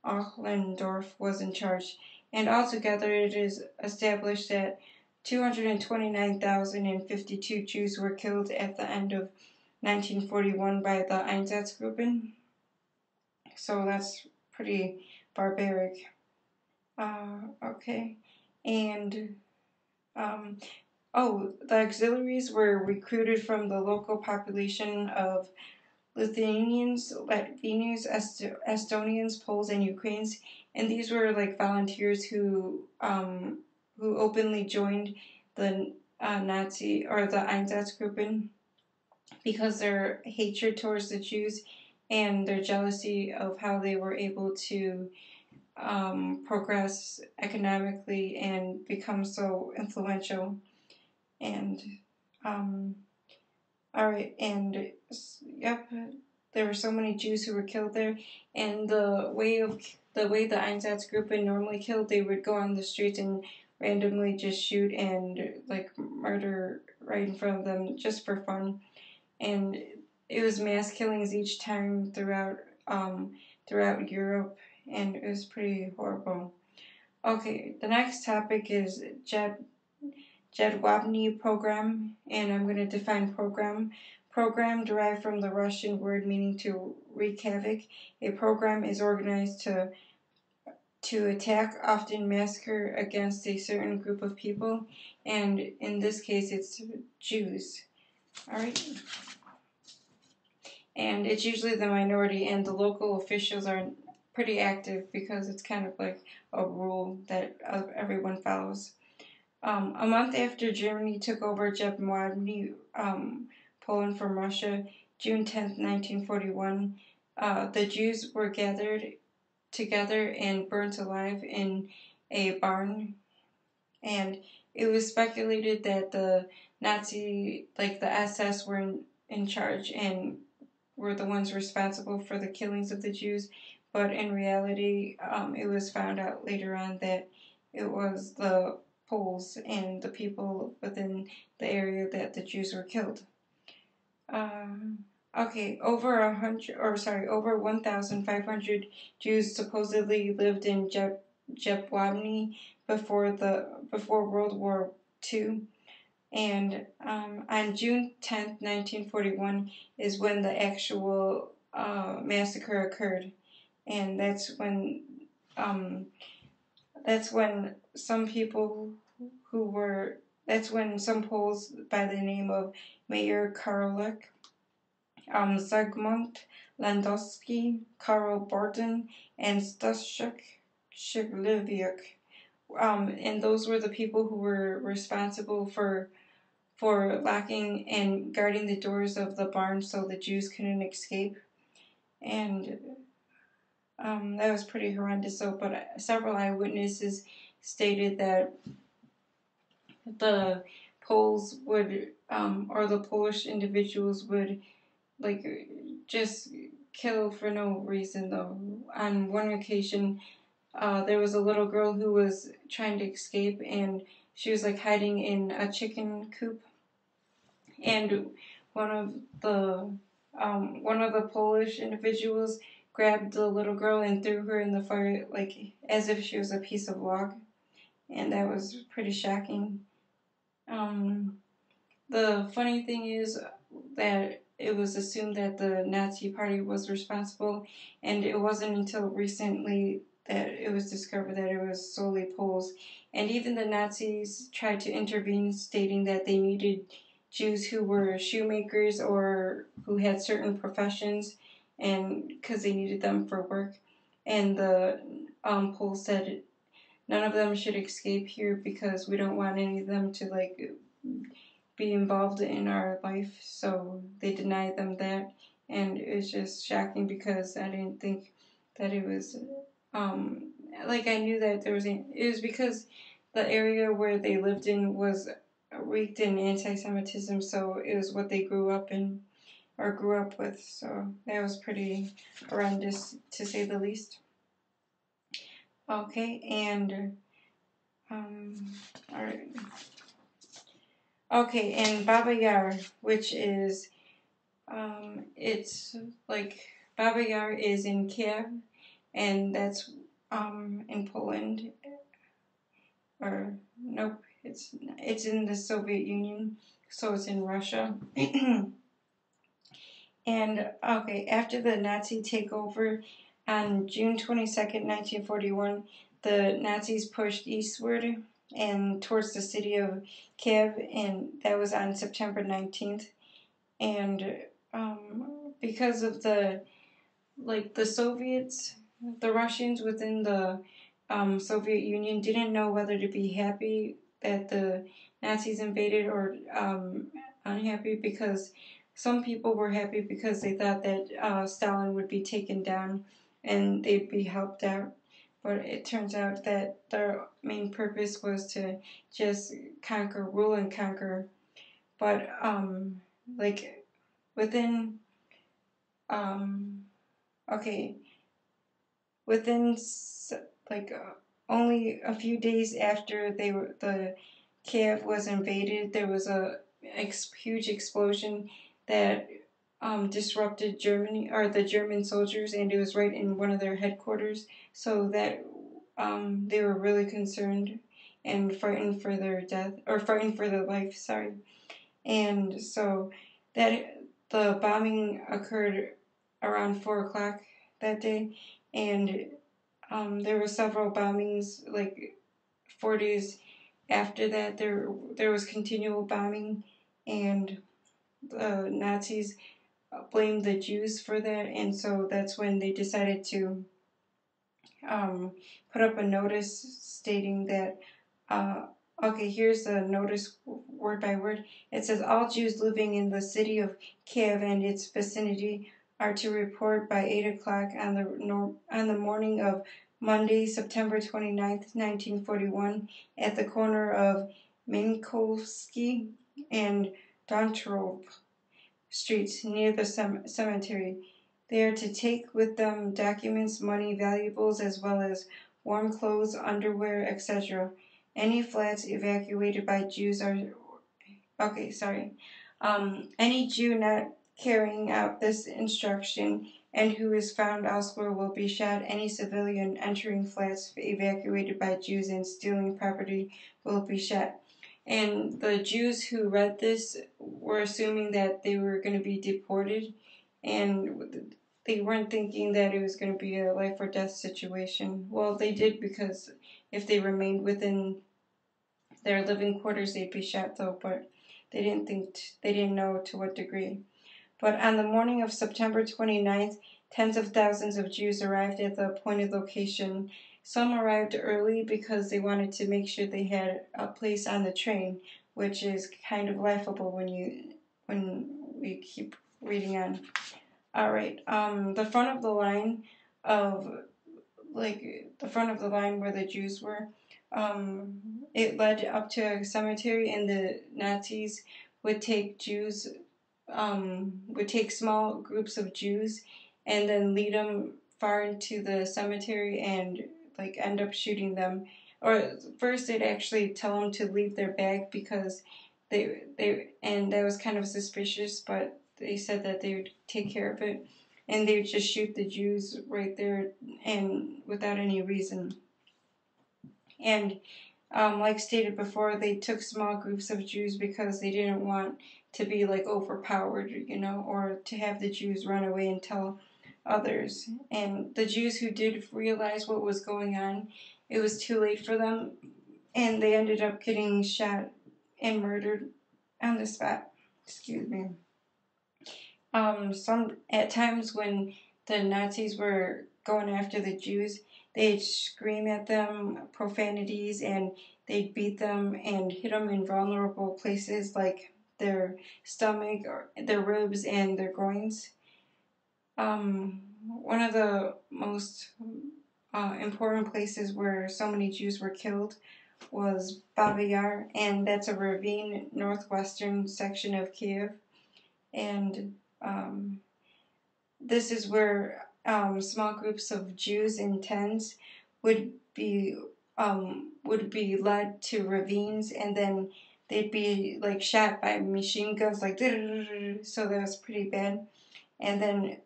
Ochlendorf was in charge, and altogether it is established that 229,052 Jews were killed at the end of 1941 by the Einsatzgruppen. So that's pretty barbaric. Okay. And, the auxiliaries were recruited from the local population of Lithuanians, Latvians, Estonians, Poles, and Ukrainians, and these were like volunteers who openly joined the Nazi or the Einsatzgruppen because their hatred towards the Jews and their jealousy of how they were able to progress economically and become so influential. And all right, and yep, there were so many Jews who were killed there, and the way the Einsatzgruppen normally killed, they would go on the streets and randomly just shoot and like murder right in front of them just for fun, and it was mass killings each time throughout Europe, and it was pretty horrible. Okay, the next topic is Jedwabny program, and I'm going to define program. Program derived from the Russian word meaning to wreak havoc. A program is organized to attack, often massacre, against a certain group of people, and in this case it's Jews. Alright? And it's usually the minority, and the local officials are pretty active because it's kind of like a rule that everyone follows. A month after Germany took over Jedwabny, Poland from Russia, June 10th, 1941, the Jews were gathered together and burnt alive in a barn. And it was speculated that the Nazi, like the SS, were in charge and were the ones responsible for the killings of the Jews. But in reality, it was found out later on that it was the Poles and the people within the area that the Jews were killed. Over 1,500 Jews supposedly lived in Jedwabny before World War II, and on June 10th, 1941, is when the actual massacre occurred, and that's when some people who were that's when some Poles by the name of Mayer Karolek, Zygmunt Landowski, Karl Barton, and Staszek Shigleviuk, and those were the people who were responsible for locking and guarding the doors of the barn so the Jews couldn't escape, and that was pretty horrendous. So, but several eyewitnesses stated that the Poles would, or the Polish individuals would, like, just kill for no reason, though. On one occasion, there was a little girl who was trying to escape, and she was, like, hiding in a chicken coop. And one of the Polish individuals grabbed the little girl and threw her in the fire, like, as if she was a piece of log. And that was pretty shocking. The funny thing is that it was assumed that the Nazi Party was responsible, and it wasn't until recently that it was discovered that it was solely Poles. And even the Nazis tried to intervene, stating that they needed Jews who were shoemakers or who had certain professions, and because they needed them for work. And the Poles said none of them should escape here because we don't want any of them to, like, be involved in our life, so they denied them that, and it was just shocking because I didn't think that it was, I knew that it was because the area where they lived in was reeked in anti-Semitism, so it was what they grew up in, or grew up with, so that was pretty horrendous, to say the least. Okay, and, alright. Okay, and Baba Yar, which is, it's like, Baba Yar is in Kiev, and that's in Poland, or nope, it's in the Soviet Union, so it's in Russia. And okay, after the Nazi takeover on June 22nd, 1941, the Nazis pushed eastward and towards the city of Kiev, and that was on September 19th. And because of the Soviets, the Russians within the Soviet Union didn't know whether to be happy that the Nazis invaded or unhappy, because some people were happy because they thought that Stalin would be taken down and they'd be helped out. But it turns out that their main purpose was to just rule and conquer. But like within um, okay, within like only a few days after the Kiev was invaded, there was a huge explosion that disrupted Germany, or the German soldiers, and it was right in one of their headquarters. So that they were really concerned and frightened for their death, or frightened for their life. Sorry, and so that the bombing occurred around 4 o'clock that day, and there were several bombings like 4 days after that. There was continual bombing, and the Nazis blamed the Jews for that, and so that's when they decided to um, put up a notice stating that. Okay, here's the notice word by word. It says all Jews living in the city of Kiev and its vicinity are to report by 8 o'clock on the morning of Monday, September 29th, 1941, at the corner of Minkovsky and Dontorov streets near the cemetery. They are to take with them documents, money, valuables, as well as warm clothes, underwear, etc. Any flats evacuated by Jews are... Okay, sorry. Any Jew not carrying out this instruction and who is found elsewhere will be shot. Any civilian entering flats evacuated by Jews and stealing property will be shot. And the Jews who read this were assuming that they were going to be deported, and they weren't thinking that it was going to be a life or death situation. Well, they did, because if they remained within their living quarters, they'd be shot, though, but they didn't know to what degree. But on the morning of September 29th, tens of thousands of Jews arrived at the appointed location. Some arrived early because they wanted to make sure they had a place on the train, which is kind of laughable when we keep reading on. All right, the front of the line where the Jews were, it led up to a cemetery, and the Nazis would take small groups of Jews and then lead them far into the cemetery and end up shooting them. Or first they'd actually tell them to leave their bag, because and that was kind of suspicious, but they said that they would take care of it, and they would just shoot the Jews right there and without any reason. And like stated before, they took small groups of Jews because they didn't want to be overpowered, or to have the Jews run away and tell others. And the Jews who did realize what was going on, it was too late for them, and they ended up getting shot and murdered on the spot. Excuse me. Some at times when the Nazis were going after the Jews, they'd scream at them profanities, and they'd beat them and hit them in vulnerable places like their stomach, or their ribs, and their groins. One of the most important places where so many Jews were killed was Baba Yar, and that's a ravine northwestern section of Kiev. And this is where small groups of Jews in tens would be led to ravines, and then they'd be shot by machine guns, so that was pretty bad. And then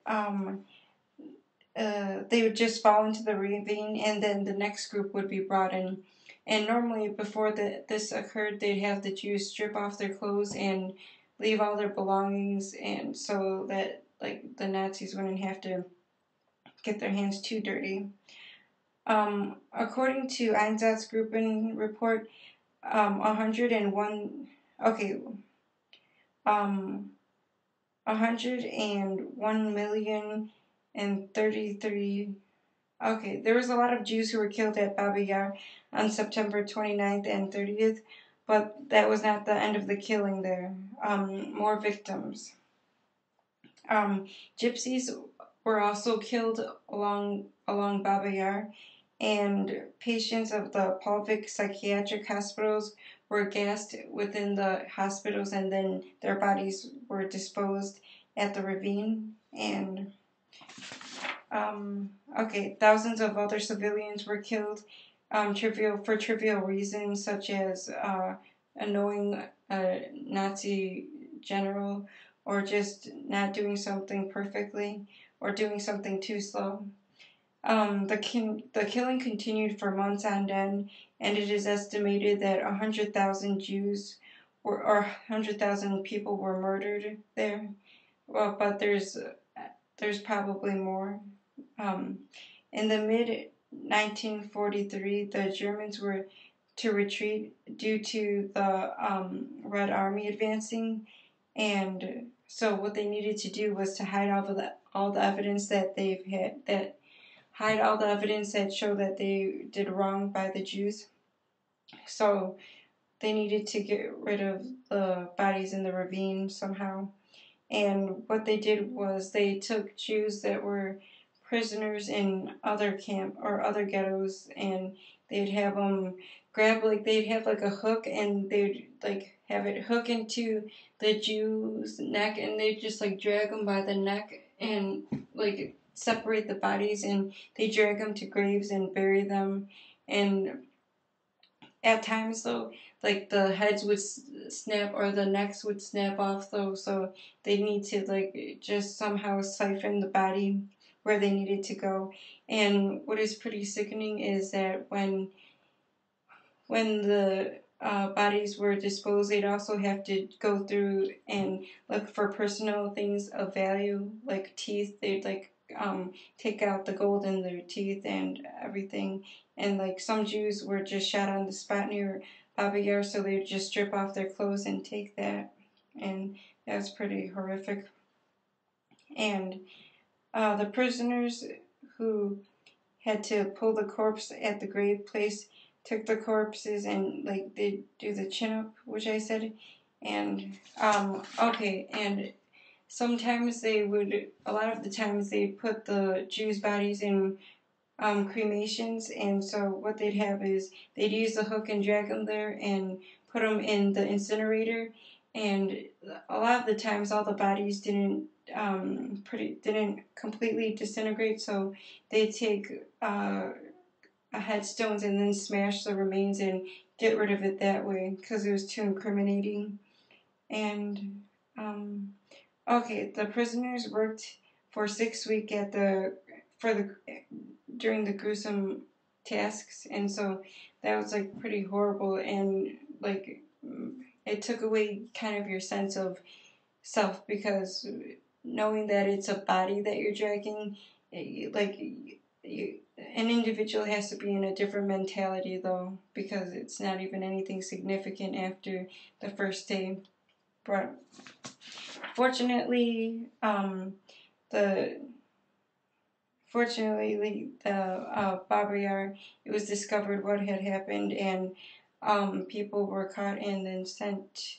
they would just fall into the ravine, and then the next group would be brought in. And normally, before this occurred, they'd have the Jews strip off their clothes and leave all their belongings, and so that like the Nazis wouldn't have to get their hands too dirty. According to Einsatzgruppen report, 101 okay, 101,033. Okay, there was a lot of Jews who were killed at Baba Yar on September 29th and 30th, but that was not the end of the killing there. More victims. Gypsies were also killed along Baba Yar, and patients of the Pavlik psychiatric hospitals were gassed within the hospitals, and then their bodies were disposed at the ravine. And thousands of other civilians were killed for trivial reasons, such as annoying a Nazi general, or just not doing something perfectly, or doing something too slow. The killing continued for months on end, and it is estimated that 100,000 Jews or 100,000 people were murdered there. Well, but there's probably more. In the mid 1943, the Germans were to retreat due to the Red Army advancing, and so what they needed to do was to hide all the evidence that they've had, that hide all the evidence that show that they did wrong by the Jews. So they needed to get rid of the bodies in the ravine somehow. And what they did was they took Jews that were prisoners in other other ghettos, and they'd have them they'd have like a hook, and they'd like have it hook into the Jew's neck, and they'd just like drag them by the neck and like separate the bodies, and they drag them to graves and bury them. And at times though, like the heads would snap, or the necks would snap off though, so they need to like just somehow siphon the body where they needed to go. And what is pretty sickening is that when the bodies were disposed, they'd also have to go through and look for personal things of value, like teeth. They'd like take out the gold in their teeth and everything. And like some Jews were just shot on the spot near Baba Yar, so they'd just strip off their clothes and take that. And that was pretty horrific. And the prisoners who had to pull the corpse at the grave place took the corpses and like they do the chin up, which I said. And and sometimes a lot of the times they put the Jews' bodies in cremations, and so what they'd have is they'd use the hook and drag them there and put them in the incinerator. And a lot of the times all the bodies didn't completely disintegrate, so they take headstones and then smash the remains and get rid of it that way because it was too incriminating. And the prisoners worked for 6 weeks during the gruesome tasks, and so that was like pretty horrible, and like it took away kind of your sense of self, because knowing that it's a body that you're dragging, an individual has to be in a different mentality though, because it's not even anything significant after the first day. But fortunately, the Baba Yar, it was discovered what had happened, and people were caught and then sent,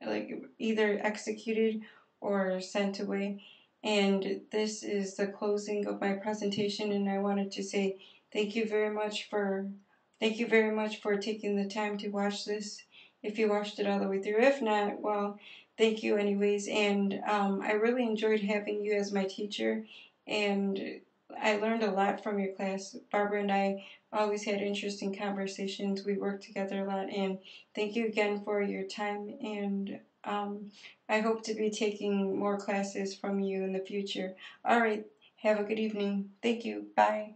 like either executed or sent away. And this is the closing of my presentation, and I wanted to say thank you very much for taking the time to watch this. If you watched it all the way through, if not, well, thank you anyways. And I really enjoyed having you as my teacher, and I learned a lot from your class. Barbara and I always had interesting conversations. We worked together a lot, and thank you again for your time. And I hope to be taking more classes from you in the future. All right. Have a good evening. Thank you. Bye.